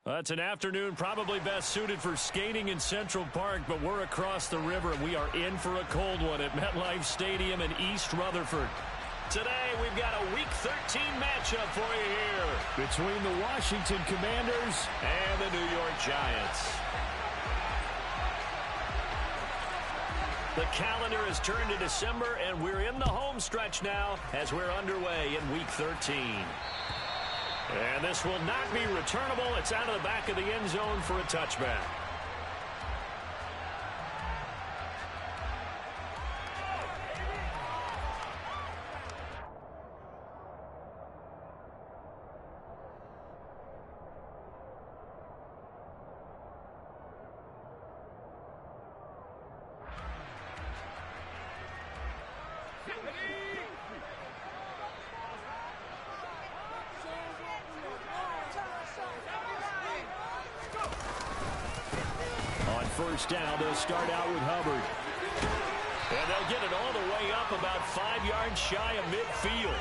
It's an afternoon probably best suited for skating in Central Park, but we're across the river, and we are in for a cold one at MetLife Stadium in East Rutherford. Today, we've got a Week 13 matchup for you here between the Washington Commanders and the New York Giants. The calendar has turned to December, and we're in the home stretch now as we're underway in Week 13. And this will not be returnable. It's out of the back of the end zone for a touchback. First down, they'll start out with Hubbard. And they'll get it all the way up about 5 yards shy of midfield.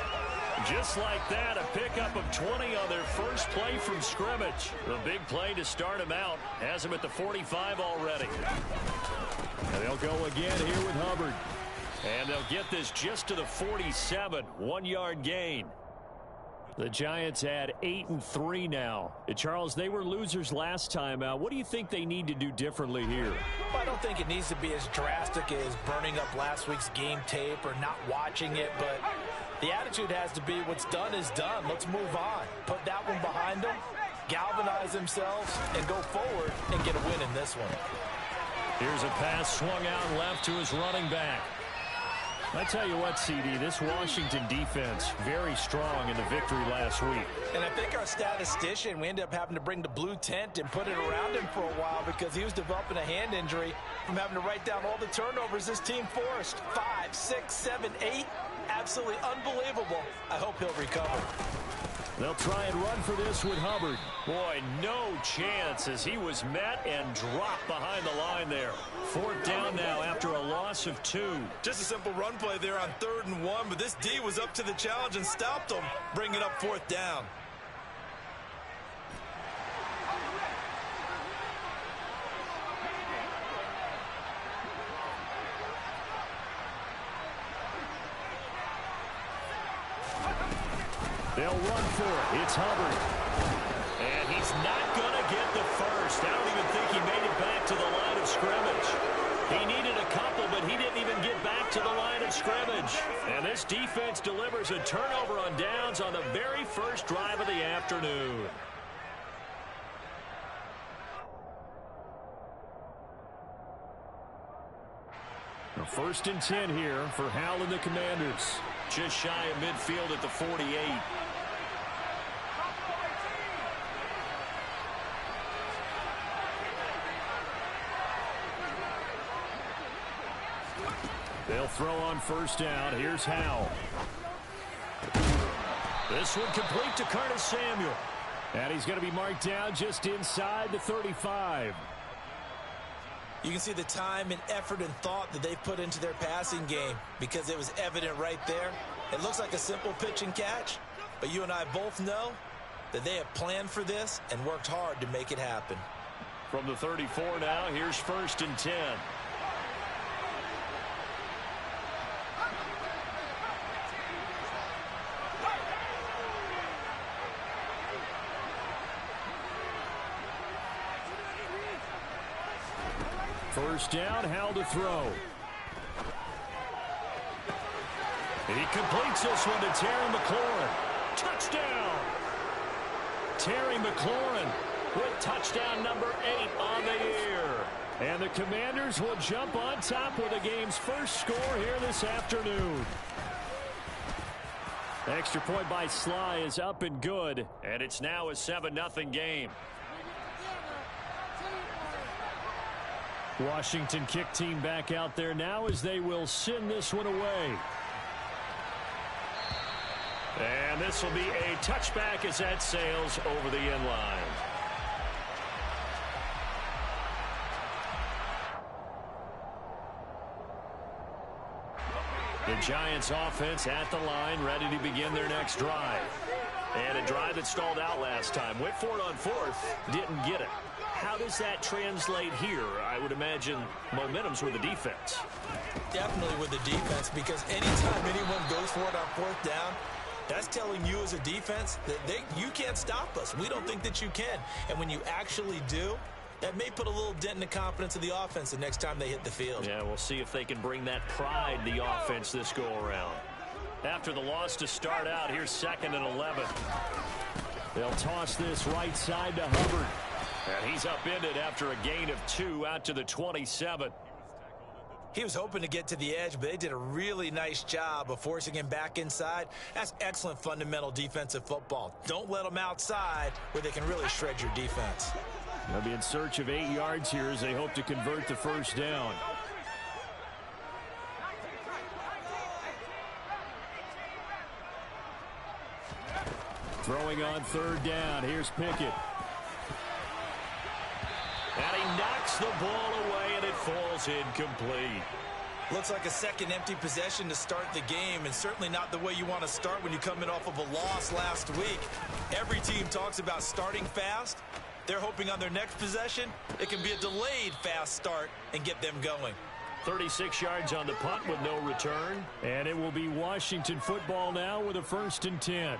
Just like that, a pickup of 20 on their first play from scrimmage. The big play to start him out. Has him at the 45 already. And they'll go again here with Hubbard. And they'll get this just to the 47. 1 yard gain. The Giants add 8-3 now. Charles, they were losers last time out. What do you think they need to do differently here? Well, I don't think it needs to be as drastic as burning up last week's game tape or not watching it, but the attitude has to be what's done is done. Let's move on. Put that one behind them, galvanize themselves, and go forward and get a win in this one. Here's a pass swung out left to his running back. I tell you what, CD, this Washington defense, very strong in the victory last week. And I think our statistician, we ended up having to bring the blue tent and put it around him for a while because he was developing a hand injury from having to write down all the turnovers this team forced. 5, 6, 7, 8. Absolutely unbelievable. I hope he'll recover. They'll try and run for this with Hubbard. Boy, no chance as he was met and dropped behind the line there. Fourth down now after a loss of 2. Just a simple run play there on 3rd and 1, but this D was up to the challenge and stopped them, bringing up 4th down. They'll run for it. It's Hubbard. And he's not going to get the first. I don't even think he made it back to the line of scrimmage. He needed a couple, but he didn't even get back to the line of scrimmage. And this defense delivers a turnover on downs on the very first drive of the afternoon. A 1st and 10 here for Hal and the Commanders. Just shy of midfield at the 48. They'll throw on first down. Here's Hal. This one complete to Curtis Samuel. And he's going to be marked down just inside the 35. You can see the time and effort and thought that they've put into their passing game because it was evident right there. It looks like a simple pitch and catch, but you and I both know that they have planned for this and worked hard to make it happen. From the 34 now, here's 1st and 10. First down, Hal to throw. He completes this one to Terry McLaurin. Touchdown! Terry McLaurin with touchdown number 8 on the year. And the Commanders will jump on top with the game's first score here this afternoon. Extra point by Sly is up and good, and it's now a 7-0 game. Washington kick team back out there now as they will send this one away. And this will be a touchback as that sails over the end line. The Giants offense at the line, ready to begin their next drive. And a drive that stalled out last time. Went for it on fourth, didn't get it. How does that translate here? I would imagine momentum's with the defense. Definitely with the defense, because anytime anyone goes for it on fourth down, that's telling you as a defense that you can't stop us. We don't think that you can. And when you actually do, that may put a little dent in the confidence of the offense the next time they hit the field. Yeah, we'll see if they can bring that pride to the offense this go-around. After the loss to start out, here's 2nd and 11. They'll toss this right side to Hubbard. And he's upended after a gain of 2 out to the 27. He was hoping to get to the edge, but they did a really nice job of forcing him back inside. That's excellent fundamental defensive football. Don't let them outside where they can really shred your defense. They'll be in search of 8 yards here as they hope to convert the first down. Throwing on 3rd down. Here's Pickett. And he knocks the ball away, and it falls incomplete. Looks like a second empty possession to start the game, and certainly not the way you want to start when you come in off of a loss last week. Every team talks about starting fast. They're hoping on their next possession, it can be a delayed fast start and get them going. 36 yards on the punt with no return. And it will be Washington football now with a 1st and 10.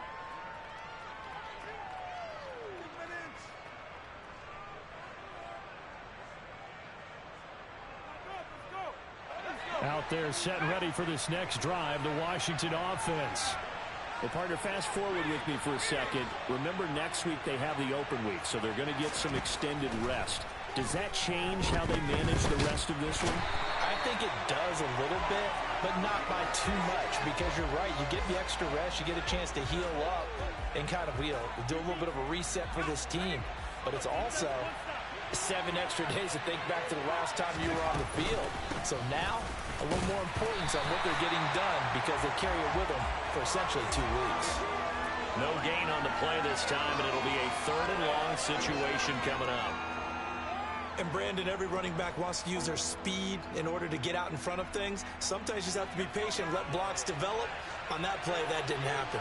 Out there set and ready for this next drive, the Washington offense. Well, partner, fast forward with me for a second. Remember, next week they have the open week, so they're going to get some extended rest. Does that change how they manage the rest of this one? I think it does a little bit, but not by too much, because you're right. You get the extra rest, you get a chance to heal up and kind of do a little bit of a reset for this team. But it's also 7 extra days to think back to the last time you were on the field. So now, a little more importance on what they're getting done because they carry it with them for essentially 2 weeks. No gain on the play this time, and it'll be a 3rd and long situation coming up. And Brandon, every running back wants to use their speed in order to get out in front of things. Sometimes you just have to be patient, let blocks develop. On that play, that didn't happen.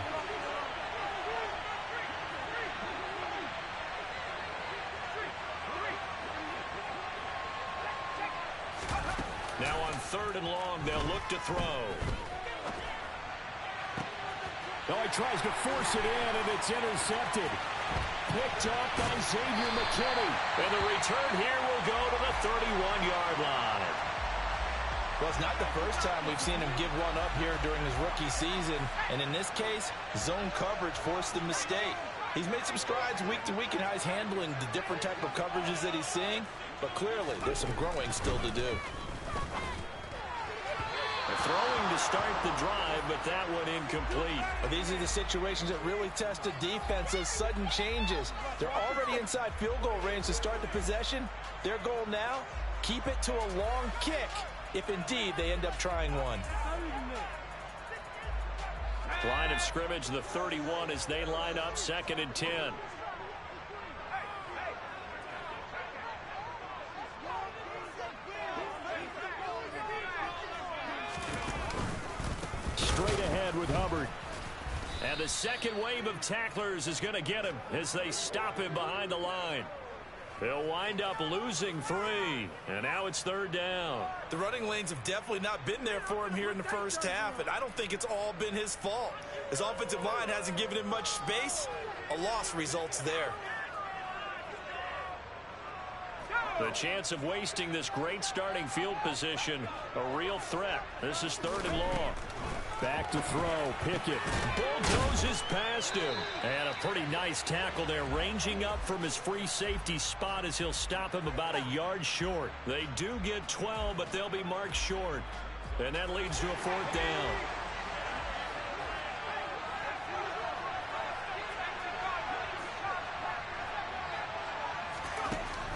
Now on 3rd and long, they'll look to throw. Oh, he tries to force it in, and it's intercepted. Picked up by Xavier McKinney. And the return here will go to the 31-yard line. Well, it's not the first time we've seen him give one up here during his rookie season. And in this case, zone coverage forced the mistake. He's made some strides week to week in how he's handling the different type of coverages that he's seeing. But clearly, there's some growing still to do. Throwing to start the drive, but that one incomplete. These are the situations that really test a defense, those sudden changes. They're already inside field goal range to start the possession. Their goal now, keep it to a long kick, if indeed they end up trying one. Line of scrimmage, the 31 as they line up 2nd and 10. Straight ahead with Hubbard. And the second wave of tacklers is going to get him as they stop him behind the line. They'll wind up losing 3. And now it's 3rd down. The running lanes have definitely not been there for him here in the first half, and I don't think it's all been his fault. His offensive line hasn't given him much space. A loss results there. The chance of wasting this great starting field position, a real threat. This is 3rd and long. Back to throw, Pickett. Bulldozes past him. And a pretty nice tackle there, ranging up from his free safety spot as he'll stop him about a yard short. They do get 12, but they'll be marked short. And that leads to a 4th down.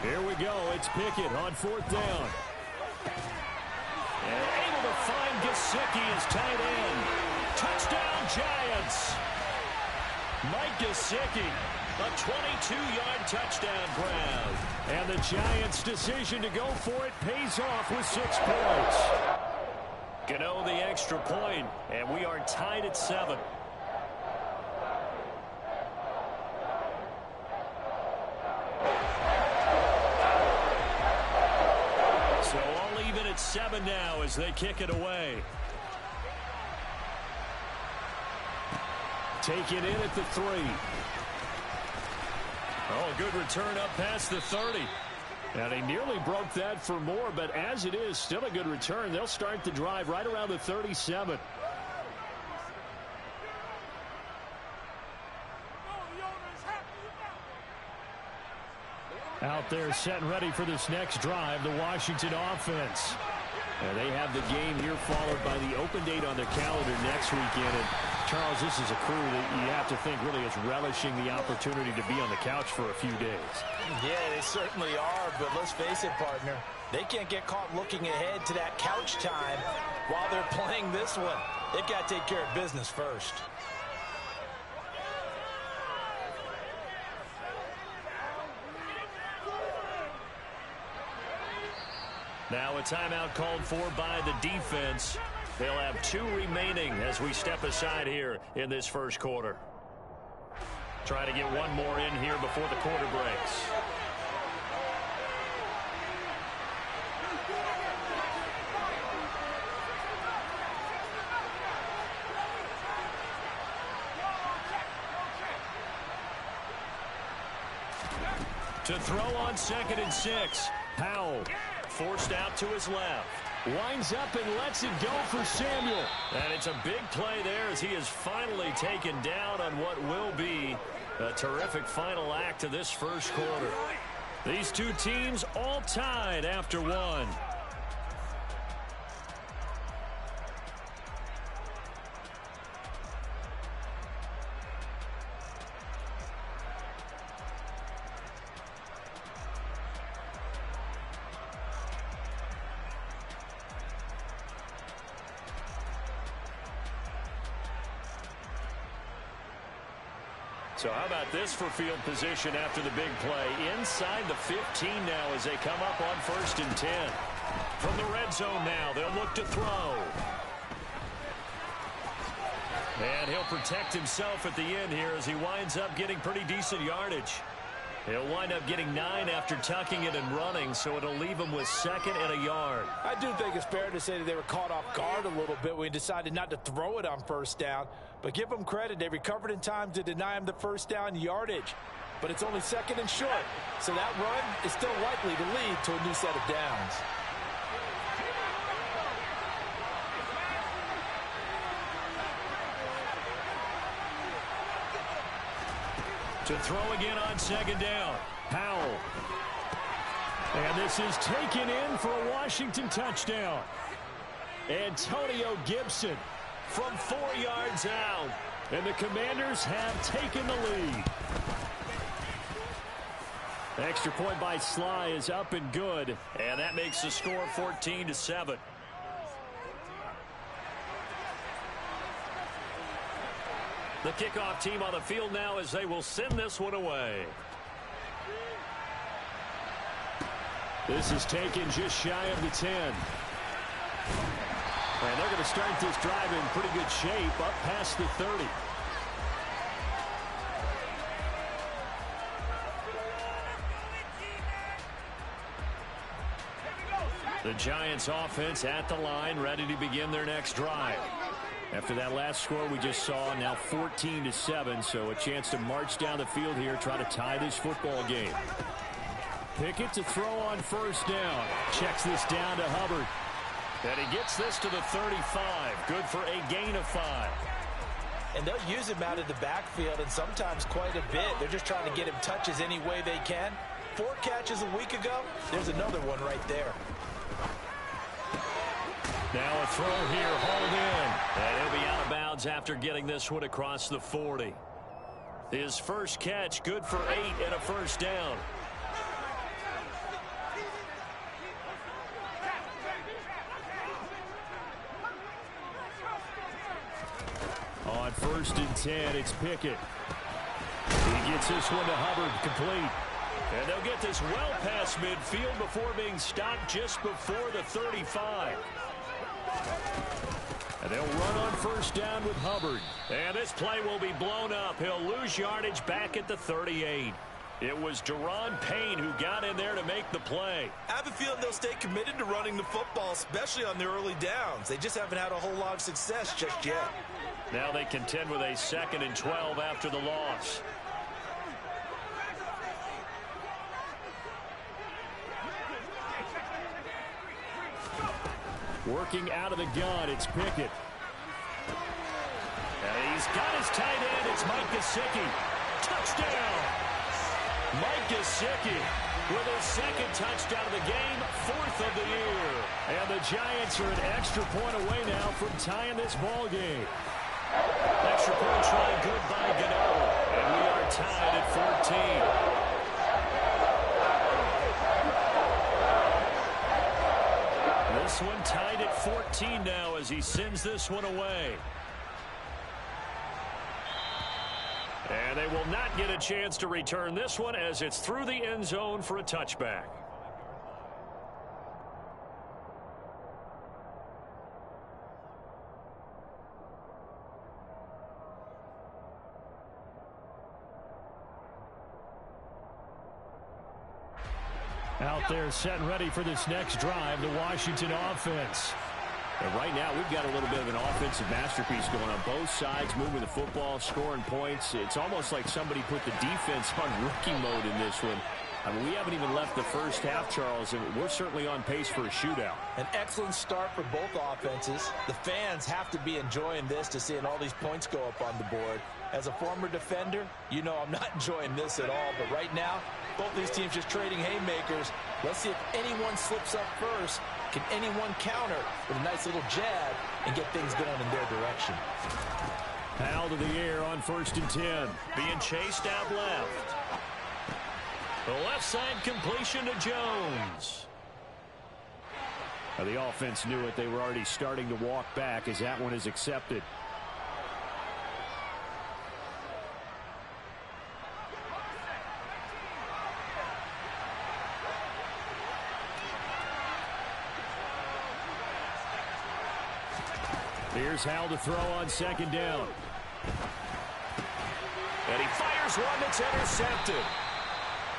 Here we go. It's Pickett on 4th down. And able to find Gesicki as tight end. Touchdown, Giants. Mike Gesicki, a 22-yard touchdown grab. And the Giants' decision to go for it pays off with 6 points. Gano the extra point, and we are tied at 7. 7 now as they kick it away. Taken in at the 3. Oh, good return up past the 30. And they nearly broke that for more, but as it is, still a good return. They'll start the drive right around the 37. Out there set and ready for this next drive, the Washington offense. And they have the game here followed by the open date on their calendar next weekend. And Charles, this is a crew that you have to think really is relishing the opportunity to be on the couch for a few days. Yeah, they certainly are, but let's face it, partner. They can't get caught looking ahead to that couch time while they're playing this one. They've got to take care of business first. Now a timeout called for by the defense. They'll have 2 remaining as we step aside here in this first quarter. Try to get one more in here before the quarter breaks. To throw on 2nd and 6. Powell forced out to his left. Winds up and lets it go for Samuel. And it's a big play there as he is finally taken down on what will be a terrific final act of this first quarter. These two teams all tied after 1. So how about this for field position after the big play? Inside the 15 now as they come up on 1st and 10. From the red zone now, they'll look to throw. And he'll protect himself at the end here as he winds up getting pretty decent yardage. He'll wind up getting 9 after tucking it and running, so it'll leave him with 2nd and a yard. I do think it's fair to say that they were caught off guard a little bit when he decided not to throw it on 1st down. But give them credit, they recovered in time to deny him the 1st down yardage. But it's only 2nd and short, so that run is still likely to lead to a new set of downs. To throw again on 2nd down. Powell. And this is taken in for a Washington touchdown. Antonio Gibson from 4 yards out. And the Commanders have taken the lead. Extra point by Sly is up and good. And that makes the score 14-7. The kickoff team on the field now as they will send this one away. This is taken just shy of the 10. And they're going to start this drive in pretty good shape up past the 30. The Giants offense at the line, ready to begin their next drive. After that last score we just saw, now 14-7, so a chance to march down the field here, try to tie this football game. Pickett to throw on 1st down. Checks this down to Hubbard. And he gets this to the 35. Good for a gain of 5. And they'll use him out of the backfield, and sometimes quite a bit. They're just trying to get him touches any way they can. 4 catches a week ago. There's another one right there. Now a throw here, hauled in. And he'll be out of bounds after getting this one across the 40. His first catch, good for 8 and a 1st down. On 1st and 10, it's Pickett. He gets this one to Hubbard, complete. And they'll get this well past midfield before being stopped just before the 35. And they'll run on 1st down with Hubbard. And this play will be blown up. He'll lose yardage back at the 38. It was Daron Payne who got in there to make the play. I have a feeling they'll stay committed to running the football, especially on the early downs. They just haven't had a whole lot of success just yet. Now they contend with a 2nd and 12 after the loss. Working out of the gun, it's Pickett. And he's got his tight end. It's Mike Gesicki. Touchdown! Mike Gesicki with his 2nd touchdown of the game, 4th of the year. And the Giants are an extra point away now from tying this ball game. Extra point try good by Gano. And we are tied at 14. This one tied at 14 now as he sends this one away. And they will not get a chance to return this one as it's through the end zone for a touchback. Out there set and ready for this next drive, the Washington offense. And right now, we've got a little bit of an offensive masterpiece going on both sides, moving the football, scoring points. It's almost like somebody put the defense on rookie mode in this one. I mean, we haven't even left the first half, Charles, and we're certainly on pace for a shootout. An excellent start for both offenses. The fans have to be enjoying this to seeing all these points go up on the board. As a former defender, you know I'm not enjoying this at all, but right now, both these teams just trading haymakers. Let's see if anyone slips up first. Can anyone counter with a nice little jab and get things going in their direction? Powell to the air on 1st and 10. Being chased out left. The left side completion to Jones. Now the offense knew it. They were already starting to walk back as that one is accepted. Here's Howell to throw on 2nd down. And he fires one that's intercepted.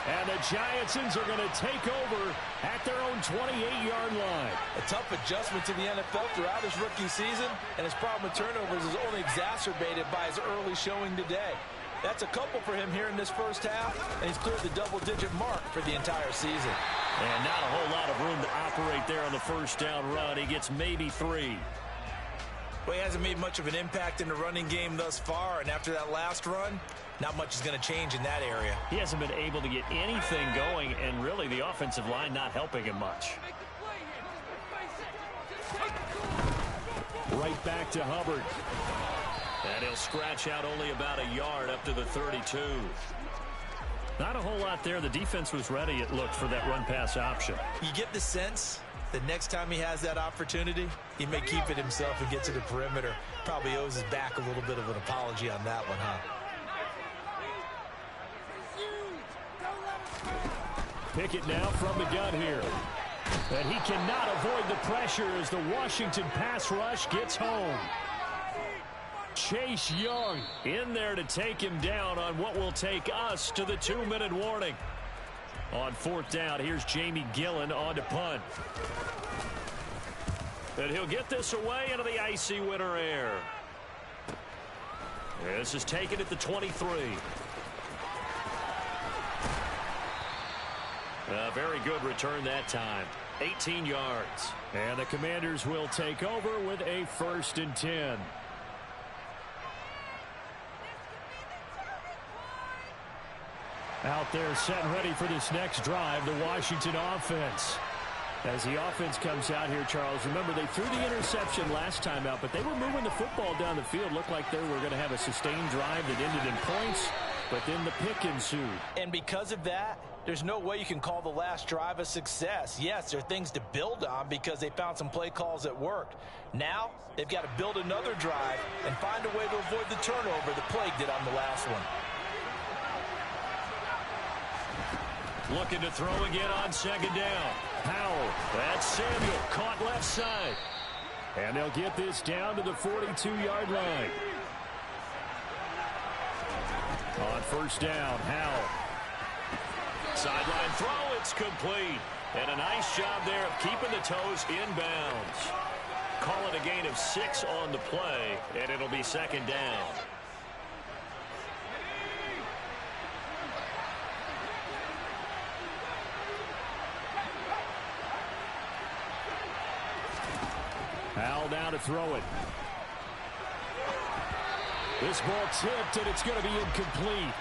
And the Giantsons are going to take over at their own 28-yard line. A tough adjustment to the NFL throughout his rookie season, and his problem with turnovers is only exacerbated by his early showing today. That's a couple for him here in this first half, and he's cleared the double-digit mark for the entire season. And not a whole lot of room to operate there on the first down run. He gets maybe 3. Well, he hasn't made much of an impact in the running game thus far, and after that last run, not much is going to change in that area. He hasn't been able to get anything going, and really the offensive line not helping him much. Right back to Hubbard. And he'll scratch out only about a yard up to the 32. Not a whole lot there. The defense was ready, it looked, for that run-pass option. You get the sense the next time he has that opportunity, he may keep it himself and get to the perimeter. Probably owes his back a little bit of an apology on that one, huh? Pickett now from the gun here. And he cannot avoid the pressure as the Washington pass rush gets home. Chase Young in there to take him down on what will take us to the 2-minute warning. On 4th down, here's Jamie Gillen on to punt. And he'll get this away into the icy winter air. This is taken at the 23. A very good return that time. 18 yards. And the Commanders will take over with a 1st and 10. Out there set and ready for this next drive, the Washington offense. As the offense comes out here, Charles, remember they threw the interception last time out, but they were moving the football down the field. Looked like they were going to have a sustained drive that ended in points, but then the pick ensued. And because of that, there's no way you can call the last drive a success. Yes, there are things to build on because they found some play calls that worked. Now, they've got to build another drive and find a way to avoid the turnover that plagued it on the last one. Looking to throw again on 2nd down. Powell, that's Samuel, caught left side. And they'll get this down to the 42-yard line. On 1st down, Howell. Sideline throw, it's complete. And a nice job there of keeping the toes inbounds. Call it a gain of 6 on the play, and it'll be second down. Hal now to throw it. This ball tipped, and it's going to be incomplete.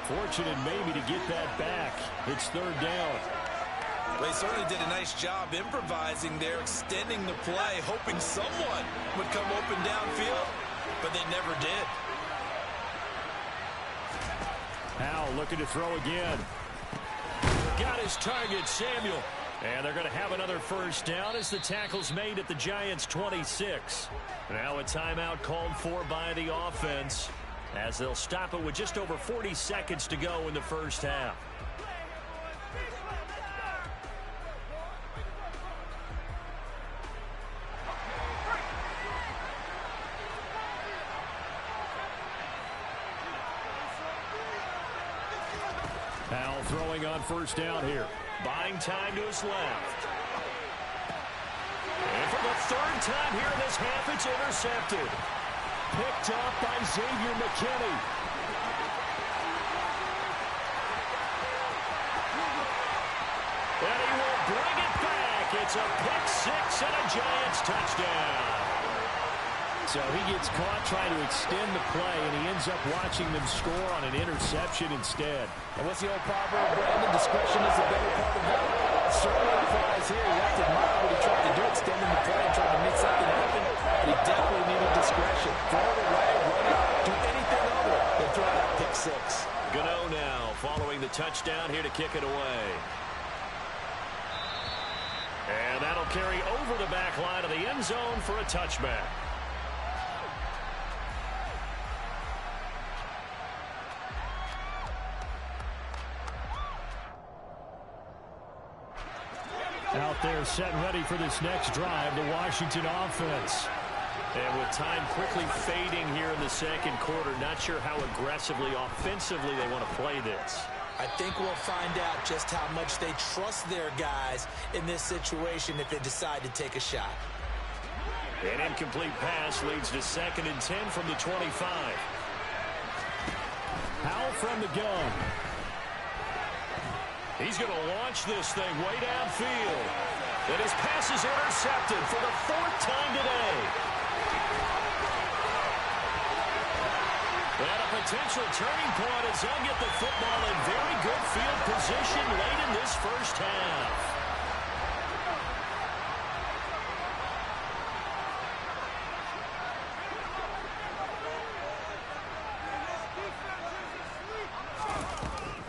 Fortunate maybe to get that back. It's third down. They certainly did a nice job improvising there, extending the play, hoping someone would come open downfield, but they never did. Hal looking to throw again. Got his target, Samuel. And they're going to have another first down as the tackle's made at the Giants' 26. Now a timeout called for by the offense as they'll stop it with just over 40 seconds to go in the first half. Hal throwing on first down here. Buying time to his left. And for the third time here in this half, it's intercepted. Picked up by Xavier McKinney. And he will bring it back. It's a pick six and a Giants touchdown. So he gets caught trying to extend the play, and he ends up watching them score on an interception instead. And what's the old proverb, Brandon? Discretion is the better part of that. Certainly applies here. You have to admire what he tried to do, extending the play and trying to make something happen. But he definitely needed discretion. Throw it away, run it, do anything other than throw that pick six. Gano now following the touchdown here to kick it away. And that'll carry over the back line of the end zone for a touchback. Out there set and ready for this next drive, the Washington offense. And with time quickly fading here in the second quarter, not sure how aggressively, offensively they want to play this. I think we'll find out just how much they trust their guys in this situation if they decide to take a shot. An incomplete pass leads to 2nd and 10 from the 25. Hal from the gun. He's going to launch this thing way downfield. And his pass is intercepted for the 4th time today. And a potential turning point as they'll get the football in very good field position late in this first half.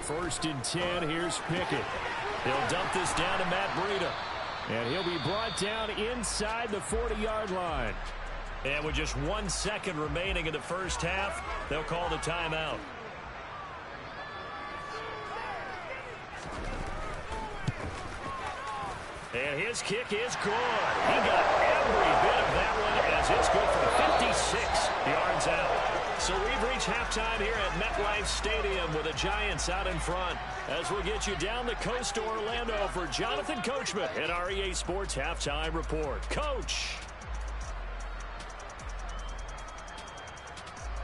First and 10, here's Pickett. They'll dump this down to Matt Breida. And he'll be brought down inside the 40-yard line. And with just 1 second remaining in the first half, they'll call the timeout. And his kick is good. He got every bit of that one as it's good for 56 yards out. So we've reached halftime here at MetLife Stadium with the Giants out in front. As we'll get you down the coast to Orlando for Jonathan Coachman at our EA Sports Halftime Report. Coach.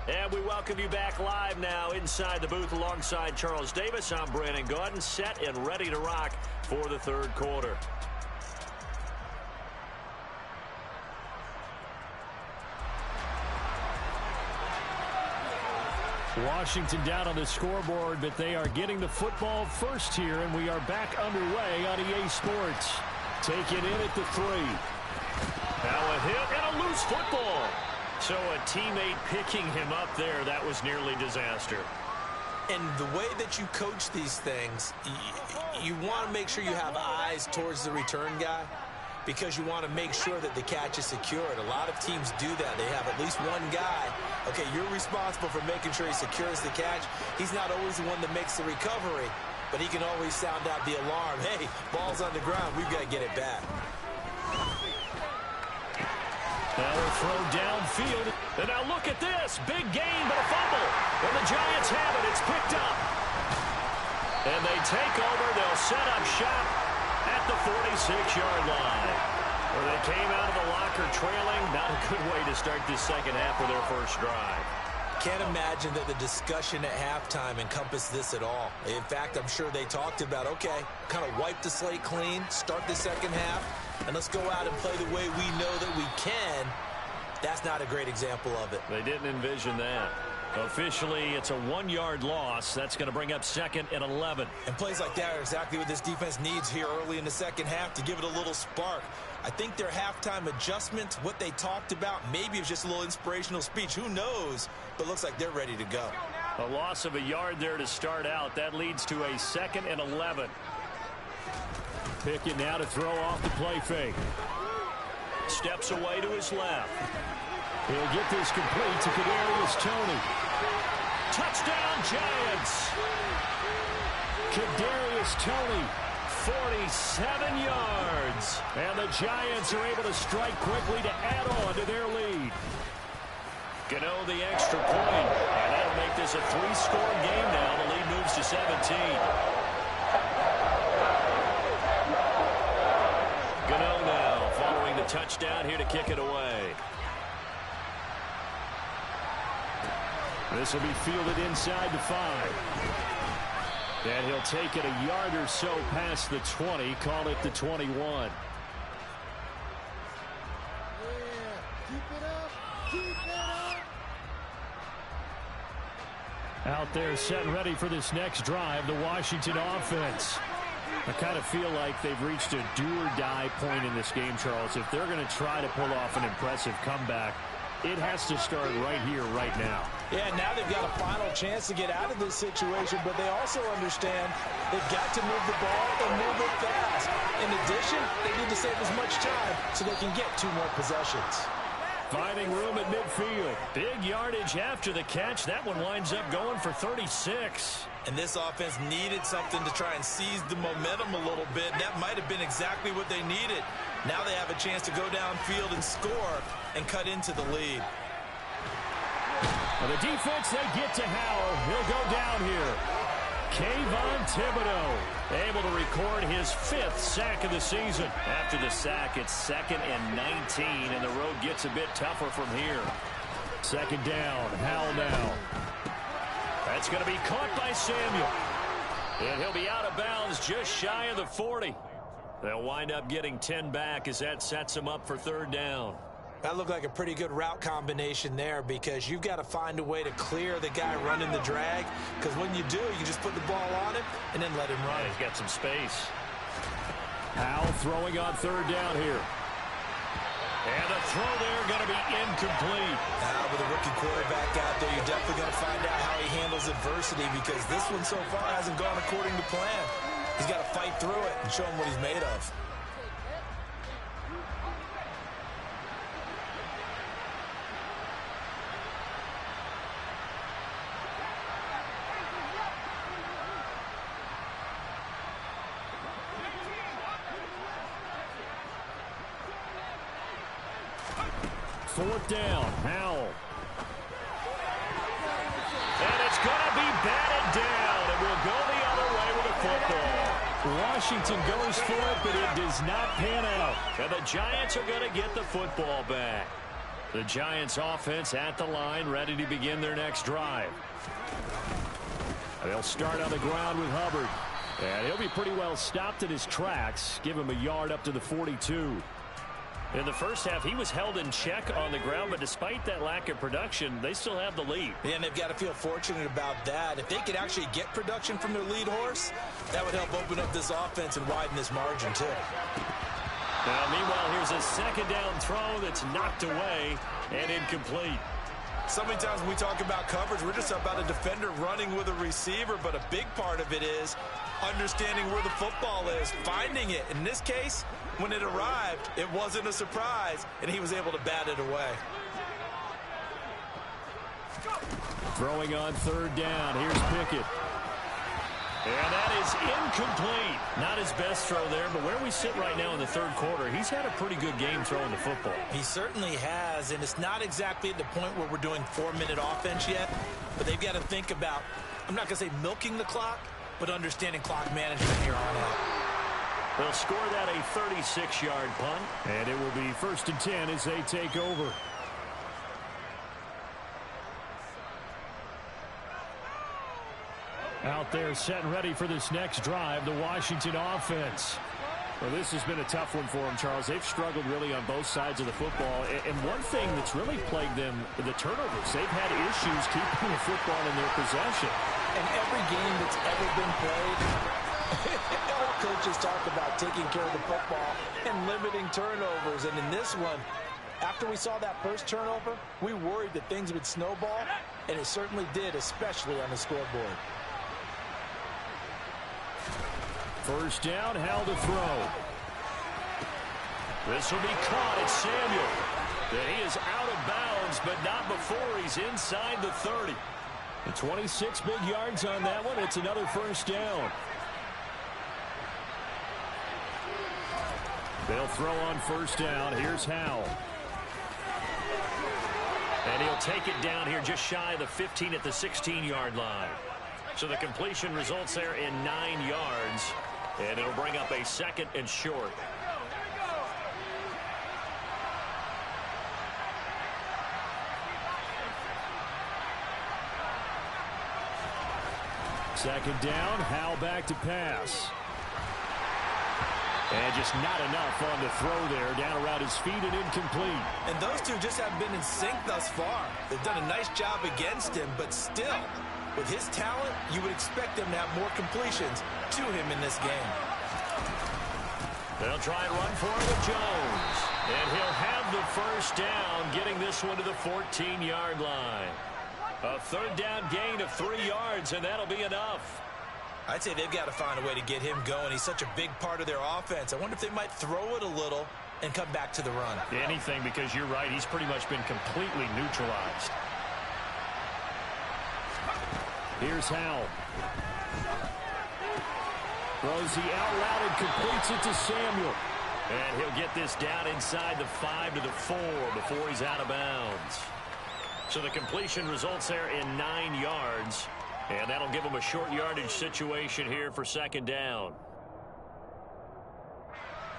And we welcome you back live now inside the booth alongside Charles Davis. I'm Brandon Gaudin, set and ready to rock for the third quarter. Washington down on the scoreboard, but they are getting the football first here, and we are back underway on EA Sports. Taken in at the 3. Now a hit and a loose football. So a teammate picking him up there, that was nearly disaster. And the way that you coach these things, you want to make sure you have eyes towards the return guy because you want to make sure that the catch is secured. A lot of teams do that. They have at least one guy. Okay, you're responsible for making sure he secures the catch. He's not always the one that makes the recovery, but he can always sound out the alarm. Hey, ball's on the ground. We've got to get it back. Now a throw downfield. And now look at this. Big gain, but a fumble. And the Giants have it. It's picked up. And they take over. They'll set up shop at the 46-yard line. Where they came out of the locker trailing. Not a good way to start this second half of their first drive. Can't imagine that the discussion at halftime encompassed this at all. In fact, I'm sure they talked about, okay, kind of wipe the slate clean, start the second half, and let's go out and play the way we know that we can. That's not a great example of it. They didn't envision that. Officially, it's a 1-yard loss. That's going to bring up 2nd and 11. And plays like that are exactly what this defense needs here early in the second half to give it a little spark. I think their halftime adjustment, what they talked about, maybe it's just a little inspirational speech. Who knows? But looks like they're ready to go. A loss of a yard there to start out. That leads to a 2nd and 11. Pickett now to throw off the play fake. Steps away to his left. He'll get this complete to Kadarius Toney. Touchdown, Giants. Kadarius Toney. 47 yards. And the Giants are able to strike quickly to add on to their lead. Gano the extra point. And that'll make this a 3-score game now. The lead moves to 17. Gano now following the touchdown here to kick it away. This will be fielded inside the 5. And he'll take it a yard or so past the 20, call it the 21. Out there set and ready for this next drive, the Washington offense. I kind of feel like they've reached a do-or-die point in this game, Charles. If they're going to try to pull off an impressive comeback, it has to start right here, right now. Yeah, now they've got a final chance to get out of this situation, but they also understand they've got to move the ball and move it fast. In addition, they need to save as much time so they can get 2 more possessions. Finding room at midfield. Big yardage after the catch. That one winds up going for 36. And this offense needed something to try and seize the momentum a little bit. That might have been exactly what they needed. Now they have a chance to go downfield and score and cut into the lead. Well, the defense, they get to Howell. He'll go down here. Kayvon Thibodeaux able to record his 5th sack of the season. After the sack, it's 2nd and 19, and the road gets a bit tougher from here. 2nd down, Howell now. That's going to be caught by Samuel. And he'll be out of bounds just shy of the 40. They'll wind up getting 10 back as that sets him up for 3rd down. That looked like a pretty good route combination there because you've got to find a way to clear the guy running the drag, because when you do, you just put the ball on him and then let him run. Yeah, he's got some space. Howell throwing on 3rd down here. And the throw there going to be incomplete. Now with a rookie quarterback out there, you're definitely going to find out how he handles adversity, because this one so far hasn't gone according to plan. He's got to fight through it and show him what he's made of. Fourth down, Howell. And it's going to be batted down. It will go the other way with the football. Washington goes for it, but it does not pan out. And the Giants are going to get the football back. The Giants offense at the line, ready to begin their next drive. They'll start on the ground with Hubbard. And he'll be pretty well stopped in his tracks. Give him a yard up to the 42. In the first half, he was held in check on the ground, but despite that lack of production, they still have the lead. Yeah, and they've got to feel fortunate about that. If they could actually get production from their lead horse, that would help open up this offense and widen this margin, too. Now, meanwhile, here's a 2nd down throw that's knocked away and incomplete. So many times when we talk about coverage, we're just about a defender running with a receiver, but a big part of it is understanding where the football is, finding it. In this case, when it arrived, it wasn't a surprise, and he was able to bat it away. Throwing on 3rd down. Here's Pickett. And that is incomplete. Not his best throw there, but where we sit right now in the 3rd quarter, he's had a pretty good game throwing the football. He certainly has, and it's not exactly at the point where we're doing 4-minute offense yet, but they've got to think about, I'm not going to say milking the clock, but understanding clock management here on out. They'll score that a 36-yard punt. And it will be 1st and 10 as they take over. Out there set and ready for this next drive, the Washington offense. Well, this has been a tough one for them, Charles. They've struggled really on both sides of the football. And one thing that's really plagued them, the turnovers. They've had issues keeping the football in their possession. And every game that's ever been played, all coaches talk about taking care of the football and limiting turnovers. And in this one, after we saw that first turnover, we worried that things would snowball, and it certainly did, especially on the scoreboard. First down, Howell to throw. This will be caught. It's Samuel. And he is out of bounds, but not before he's inside the 30. And 26 big yards on that one. It's another first down. They'll throw on first down. Here's Howell. And he'll take it down here just shy of the 15 at the 16-yard line. So the completion results there in 9 yards. And it'll bring up a 2nd and short. Second down, Howell back to pass. And just not enough on the throw there. Down around his feet and incomplete. And those two just haven't been in sync thus far. They've done a nice job against him, but still, with his talent, you would expect them to have more completions to him in this game. They'll try and run for it with Jones. And he'll have the first down, getting this one to the 14-yard line. A 3rd down gain of 3 yards, and that'll be enough. I'd say they've got to find a way to get him going. He's such a big part of their offense. I wonder if they might throw it a little and come back to the run. Anything, because you're right. He's pretty much been completely neutralized. Here's Howell. Throws the out route and completes it to Samuel. And he'll get this down inside the 5 to the 4 before he's out of bounds. So the completion results there in 9 yards. And that'll give him a short yardage situation here for 2nd down.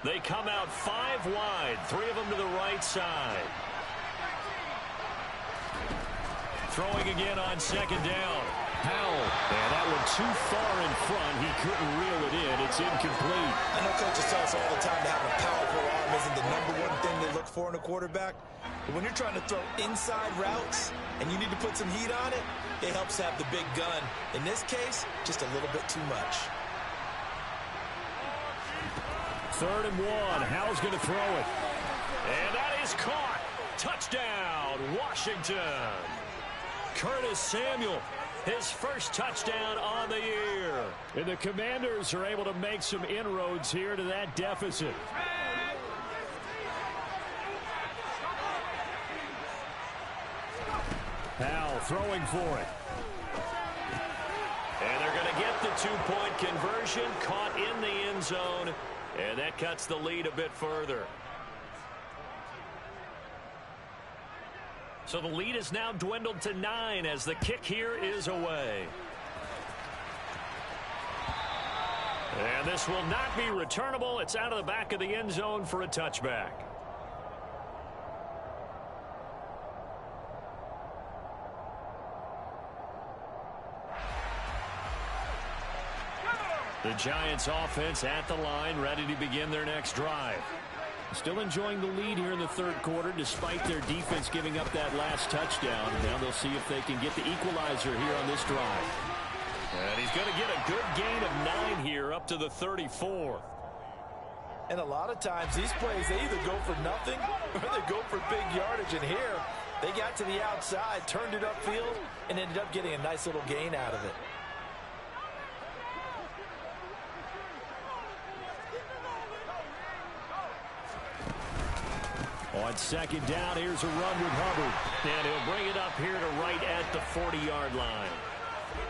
They come out 5 wide, 3 of them to the right side. Throwing again on 2nd down. Howell. And that one too far in front. He couldn't reel it in. It's incomplete. I know coaches tell us all the time that having a powerful arm isn't the #1 thing they look for in a quarterback. But when you're trying to throw inside routes and you need to put some heat on it, it helps have the big gun. In this case, just a little bit too much. 3rd and 1. Howell's going to throw it. And that is caught. Touchdown, Washington. Curtis Samuel, his first touchdown on the year. And the Commanders are able to make some inroads here to that deficit. Howell throwing for it. And they're going to get the 2-point conversion, caught in the end zone, and that cuts the lead a bit further. So the lead is now dwindled to 9 as the kick here is away. And this will not be returnable. It's out of the back of the end zone for a touchback. The Giants offense at the line, ready to begin their next drive. Still enjoying the lead here in the 3rd quarter, despite their defense giving up that last touchdown. Now they'll see if they can get the equalizer here on this drive. And he's going to get a good gain of 9 here up to the 34. And a lot of times these plays, they either go for nothing or they go for big yardage. And here, they got to the outside, turned it upfield, and ended up getting a nice little gain out of it. On 2nd down, here's a run with Hubbard. And he'll bring it up here to right at the 40-yard line.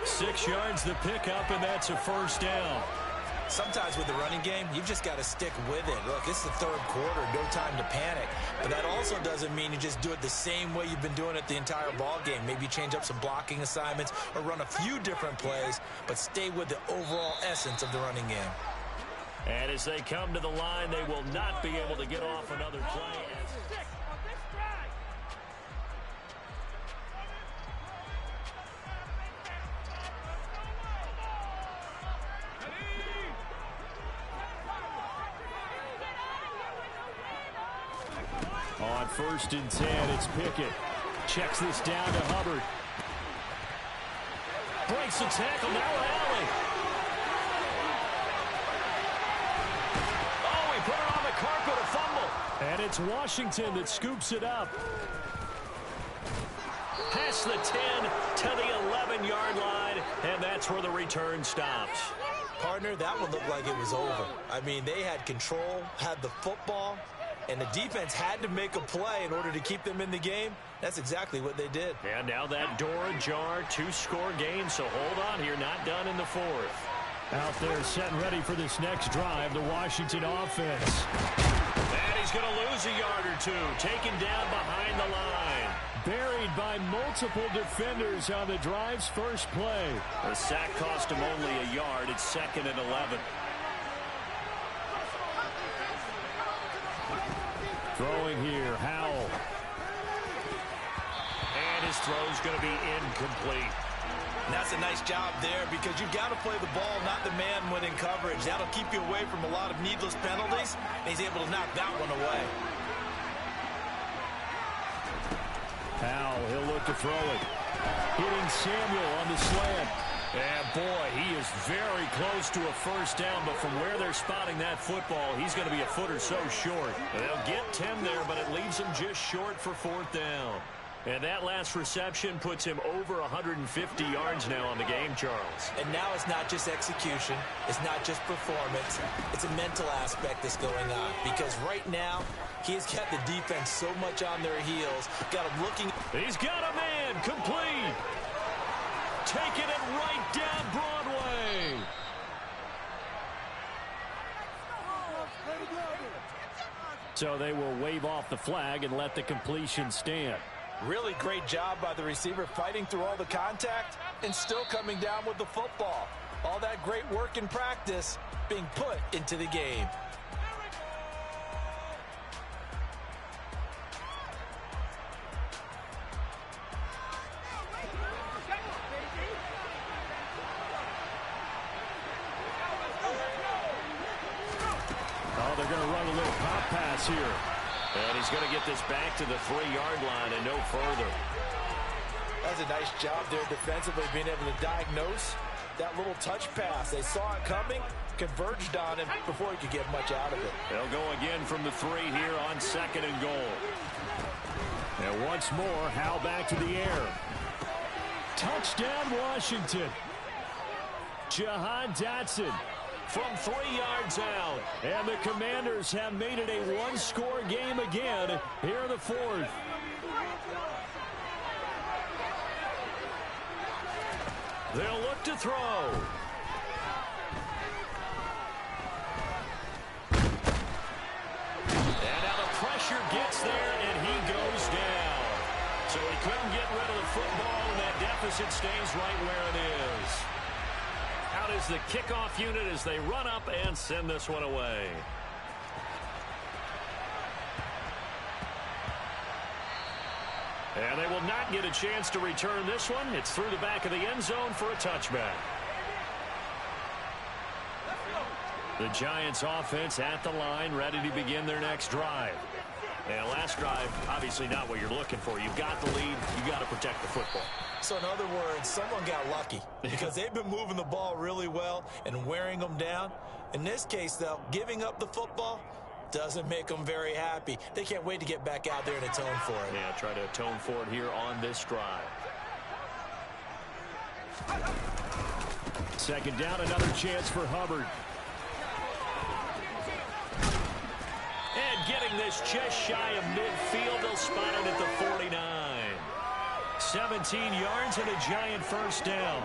6 yards the pickup, and that's a first down. Sometimes with the running game, you've just got to stick with it. Look, it's the third quarter, no time to panic. But that also doesn't mean you just do it the same way you've been doing it the entire ball game. Maybe change up some blocking assignments or run a few different plays, but stay with the overall essence of the running game. And as they come to the line, they will not be able to get off another play. On 1st and 10, it's Pickett. Checks this down to Hubbard. Breaks the tackle, now Alley. Oh, he put it on the carpet, a fumble. And it's Washington that scoops it up. Past the 10 to the 11-yard line, and that's where the return stops. Partner, that one looked like it was over. I mean, they had control, had the football, and the defense had to make a play in order to keep them in the game. That's exactly what they did. And now that door ajar, 2-score game, so hold on here, not done in the 4th. Out there set and ready for this next drive, the Washington offense. And he's going to lose a yard or two, taken down behind the line. Buried by multiple defenders on the drive's first play. The sack cost him only a yard. It's 2nd and 11. Throwing here, Howell. And his throw's going to be incomplete. And that's a nice job there because you've got to play the ball, not the man when in coverage. That'll keep you away from a lot of needless penalties, and he's able to knock that one away. Howell, he'll look to throw it. Hitting Samuel on the slant. And boy, he is very close to a first down, but from where they're spotting that football, he's going to be a foot or so short. They'll get 10 there, but it leaves him just short for 4th down. And that last reception puts him over 150 yards now on the game, Charles. And now it's not just execution. It's not just performance. It's a mental aspect that's going on. Because right now, he has got the defense so much on their heels. Got him looking. He's got a man. Complete. Taking it right down Broadway. So they will wave off the flag and let the completion stand. Really great job by the receiver fighting through all the contact and still coming down with the football. All that great work in practice being put into the game. Oh, they're going to run a little pop pass here. And he's going to get this back to the 3-yard line and no further. That's a nice job there defensively, being able to diagnose that little touch pass. They saw it coming, converged on him before he could get much out of it. They'll go again from the 3 here on 2nd and goal. And once more, Howell back to the air. Touchdown, Washington. Jahan Dotson from 3 yards out. And the Commanders have made it a 1-score game again here in the 4th. They'll look to throw. And now the pressure gets there, and he goes down. So he couldn't get rid of the football, and that deficit stays right where it is. Out is the kickoff unit as they run up and send this one away. And they will not get a chance to return this one. It's through the back of the end zone for a touchback. The Giants offense at the line, ready to begin their next drive. And last drive, obviously not what you're looking for. You've got the lead. You've got to protect the football. So in other words, someone got lucky because they've been moving the ball really well and wearing them down. In this case, though, giving up the football doesn't make them very happy. They can't wait to get back out there and atone for it. Yeah, try to atone for it here on this drive. Second down, another chance for Hubbard. And getting this just shy of midfield, they'll spot it at the 49. 17 yards and a Giant first down.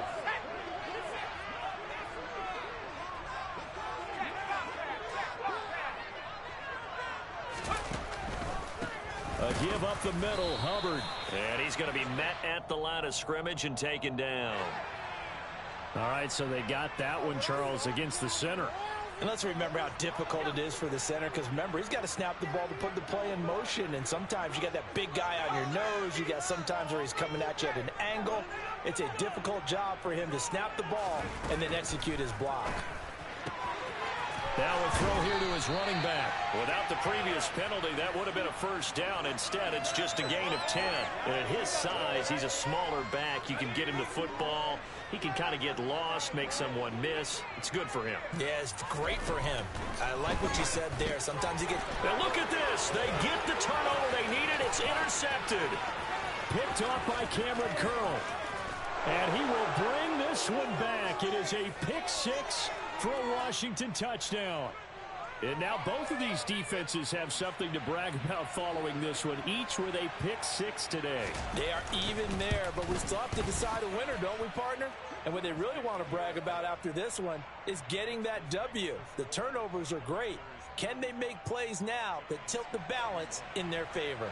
A give up the middle, Hubbard. And he's going to be met at the line of scrimmage and taken down. All right, so they got that one, Charles, against the center. And let's remember how difficult it is for the center, because remember, he's got to snap the ball to put the play in motion, and sometimes you got that big guy on your nose. You got sometimes where he's coming at you at an angle. It's a difficult job for him to snap the ball and then execute his block. Now a throw here to his running back. Without the previous penalty, that would have been a first down. Instead, it's just a gain of 10. And at his size, he's a smaller back. You can get him to football. He can kind of get lost, make someone miss. It's good for him. Yeah, it's great for him. I like what you said there. Sometimes he gets... Now look at this. They get the turnover they needed. It's intercepted. Picked off by Cameron Curl. And he will bring this one back. It is a pick six for a Washington touchdown. And now both of these defenses have something to brag about following this one, each with a pick six today. They are even there, but we still have to decide a winner, don't we, partner? And what they really want to brag about after this one is getting that W. The turnovers are great. Can they make plays now that tilt the balance in their favor?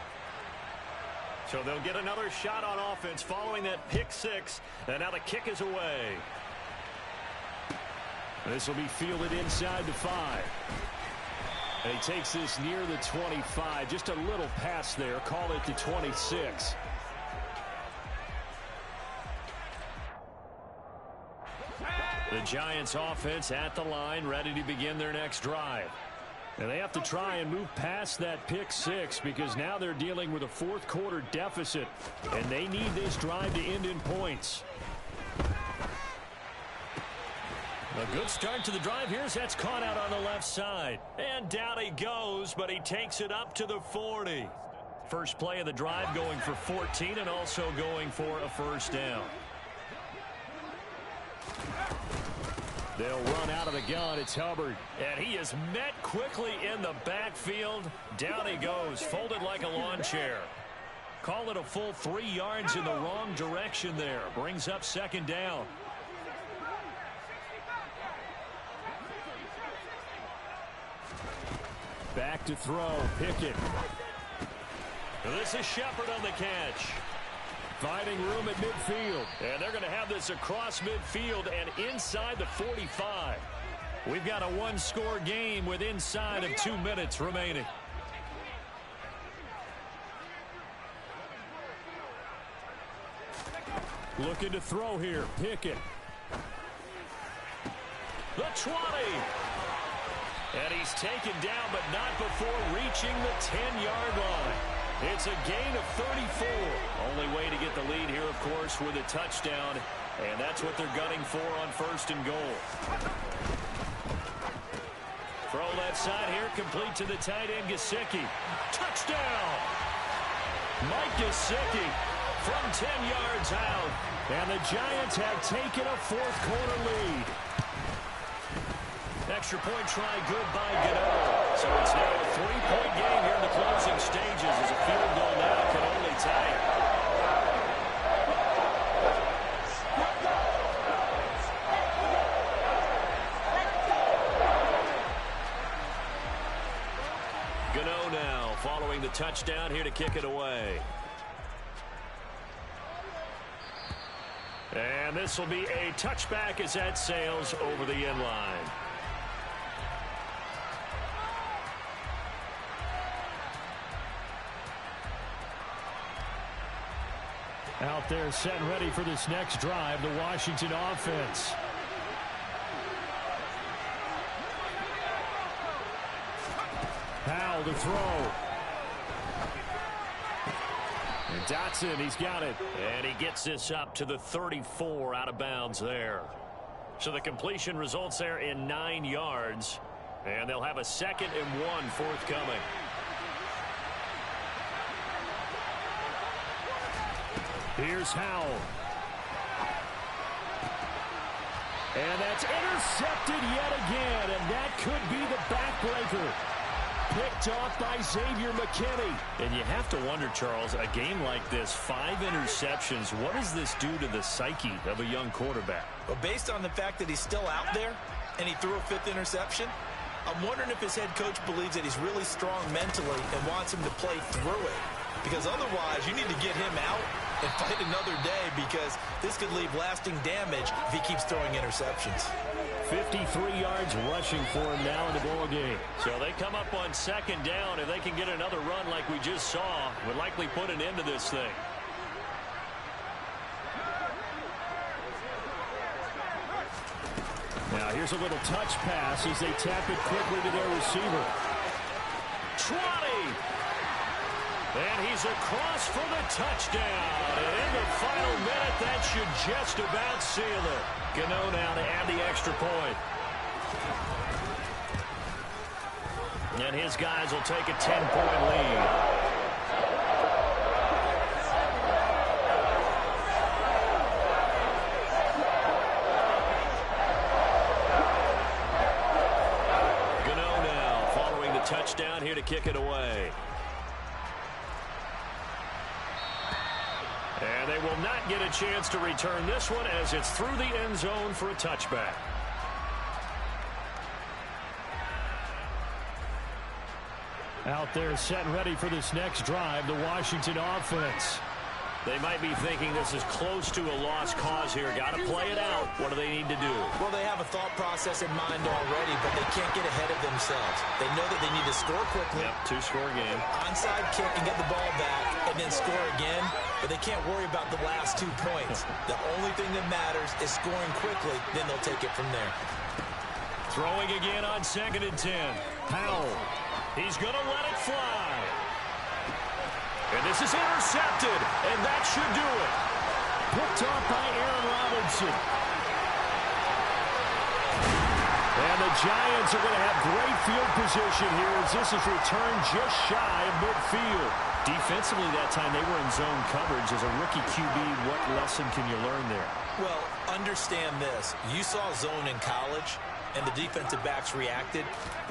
So they'll get another shot on offense following that pick six. And now the kick is away. This will be fielded inside the 5. And he takes this near the 25. Just a little pass there. Call it the 26. The Giants offense at the line, ready to begin their next drive. And they have to try and move past that pick six because now they're dealing with a fourth quarter deficit. And they need this drive to end in points. A good start to the drive here as that's caught out on the left side. And down he goes, but he takes it up to the 40. First play of the drive going for 14 and also going for a first down. They'll run out of the gun. It's Hubbard. And he is met quickly in the backfield. Down he goes, folded like a lawn chair. Call it a full 3 yards in the wrong direction there. Brings up second down. Back to throw. Pickett. This is Shepard on the catch. Finding room at midfield. And they're going to have this across midfield and inside the 45. We've got a one-score game with inside of 2 minutes remaining. Looking to throw here. Pickett. The 20. And he's taken down, but not before reaching the 10-yard line. It's a gain of 34. Only way to get the lead here, of course, with a touchdown. And that's what they're gunning for on first and goal. Throw left side here, complete to the tight end, Gesicki. Touchdown! Mike Gesicki from 10 yards out. And the Giants have taken a fourth quarter lead. Extra point try good by Gano. So it's now a 3-point game here in the closing stages as a field goal now can only tie it. Gano now following the touchdown here to kick it away. And this will be a touchback as that sails over the end line. Out there set and ready for this next drive, the Washington offense. Powell to throw. And Dotson, he's got it. And he gets this up to the 34 out of bounds there. So the completion results there in 9 yards. And they'll have a 2nd and 1 forthcoming. Here's Howell. And that's intercepted yet again, and that could be the backbreaker. Picked off by Xavier McKinney. And you have to wonder, Charles, a game like this, 5 interceptions, what does this do to the psyche of a young quarterback? Well, based on the fact that he's still out there and he threw a 5th interception, I'm wondering if his head coach believes that he's really strong mentally and wants him to play through it. because otherwise you need to get him out and fight another day, because this could leave lasting damage if he keeps throwing interceptions. 53 yards rushing for him now in the ball game. So they come up on second down. If they can get another run like we just saw, would likely put an end to this thing. Now here's a little touch pass as they tap it quickly to their receiver. 20. And he's across for the touchdown. And in the final minute, that should just about seal it. Gano now to add the extra point. And his guys will take a 10-point lead. Touchdown here to kick it away. And they will not get a chance to return this one as it's through the end zone for a touchback. Out there set and ready for this next drive, the Washington offense. They might be thinking this is close to a lost cause here. Got to play it out. What do they need to do? Well, they have a thought process in mind already, but they can't get ahead of themselves. They know that they need to score quickly. Yep, two-score game. Onside kick and get the ball back and then score again, but they can't worry about the last 2 points. The only thing that matters is scoring quickly, then they'll take it from there. Throwing again on 2nd and 10. Powell. He's going to let it fly. And this is intercepted, and that should do it. Picked off by Aaron Robinson. And the Giants are going to have great field position here as this is returned just shy of midfield. Defensively that time, they were in zone coverage. As a rookie QB, what lesson can you learn there? Well, understand this. You saw zone in college, and the defensive backs reacted,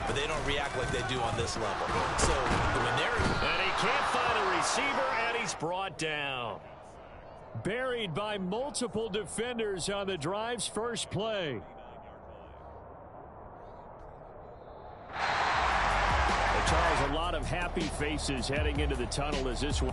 but they don't react like they do on this level. So when they're... And he can't find a receiver, and he's brought down. Buried by multiple defenders on the drive's first play. Charles, a lot of happy faces heading into the tunnel as this one.